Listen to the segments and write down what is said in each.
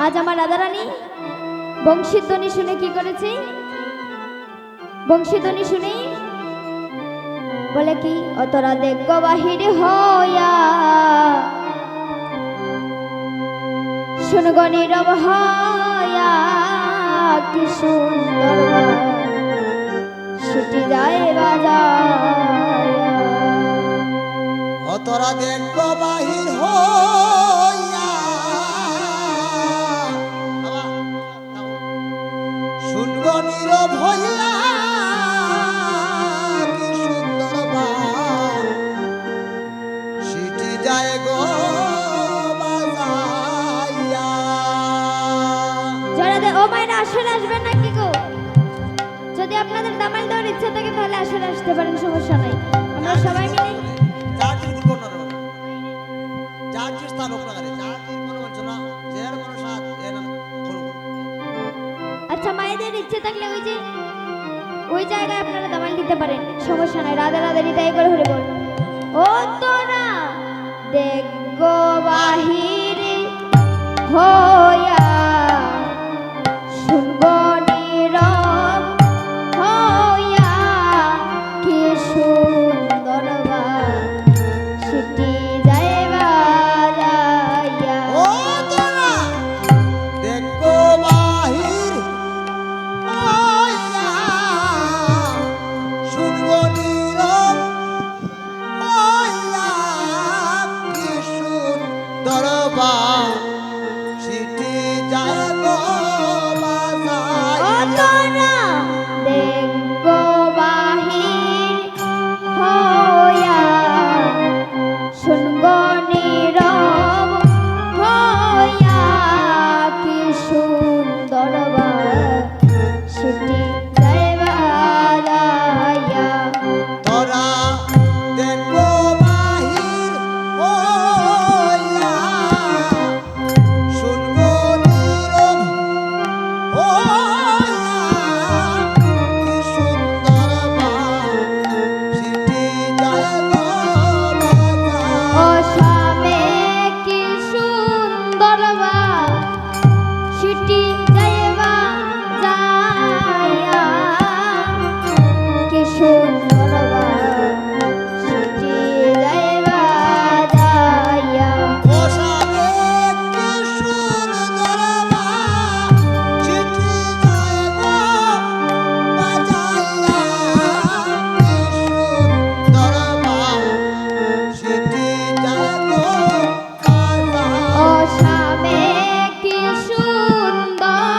আজ আমার রাধারানী বংশীধ্বনি শুনে কি করেছে? বংশীধ্বনি শুনে বলে কি, অতরা দেখ বাহির হইয়া শুনগো নীরব হইয়া কি সুন্দর ছুটি যায় বাজায়া। অতরা দেখ বাহির হইয়া শুনগো নীরব হইয়া কি সুন্দর সিটি যায় গো বাজাইয়া। যারা ও মায়েরা আসলে আসবেন নাকি গো? যদি আপনাদের দামাল দেওয়ার ইচ্ছা থাকে তাহলে আসলে আসতে পারেন, সমস্যা নাই। আমরা সবাই মিলে আচ্ছা, মায়েদের ইচ্ছে থাকলে ওই জায়গায় আপনারা দামাল দিতে পারেন, সমস্যা নাই। রাধা রাধা হৃদয় করে হরে বল। ও তোরা দেখ গো বাহির হইয়া শুনগো নীরব হইয়া কি সুন্দর সিটি যায় বাজাইয়া। ও তোরা দেখ গো বাহির হইয়া শুনগো নীরব হইয়া কি সুন্দর সিটি যায় গো বাজাইয়া। শুনগো নীরব হইয়া কি সুন্দর সিটি যায় বাজাইয়া। তোরা দেখ গো বাহির হইয়া শুনগো নীরব হইয়া কি সুন্দর সিটি যায় গো ও স্বামী কি সুন্দর সিটি যাইবা যাইয়া কি সুন্দর সিটি যাইবা যাইয়া। ওসাবে কি সুন্দর সিটি যায় গো বাজাইয়া। কি সুন্দর সিটি যায় গো ও বাজাইয়া। স্বামী কি সুন্দর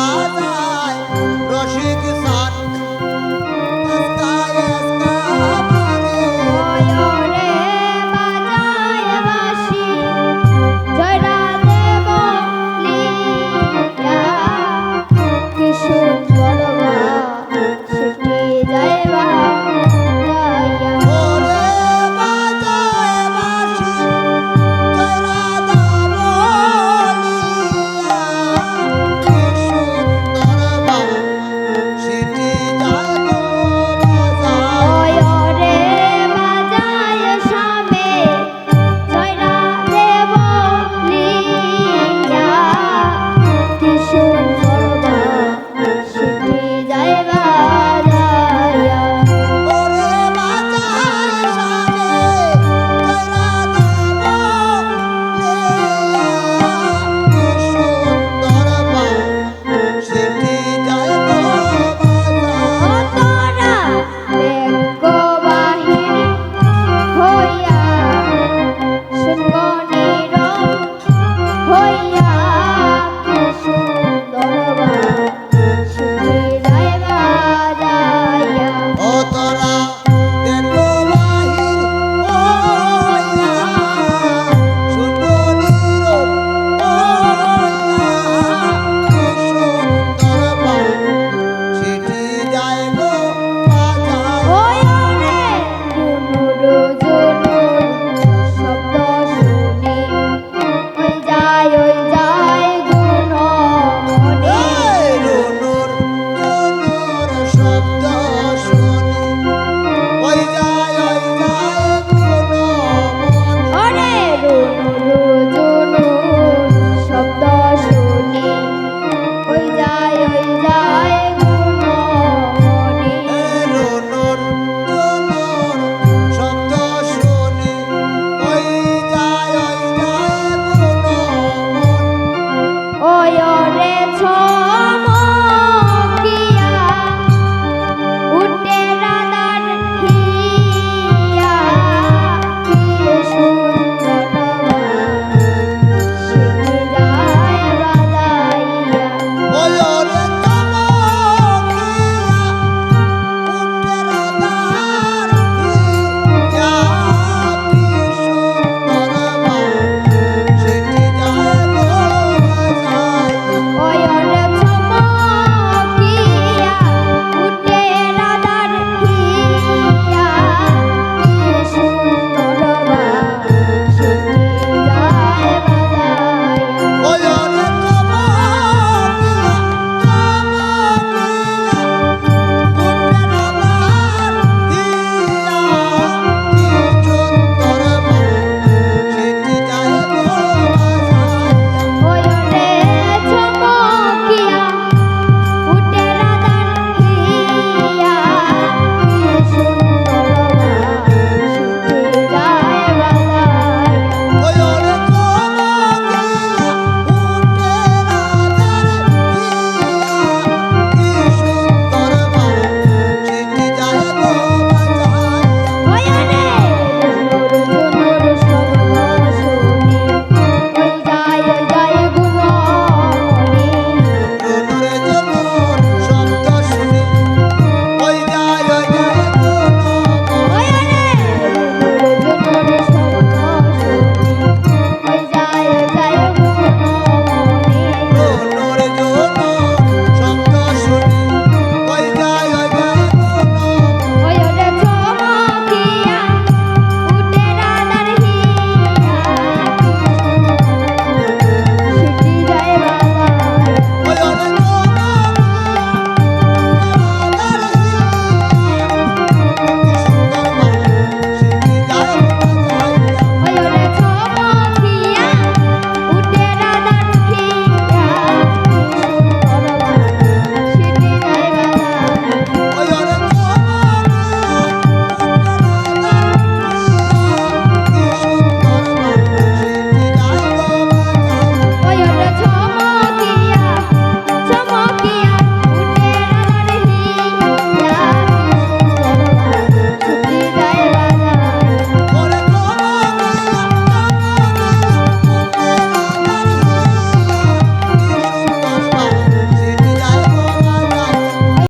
রাজা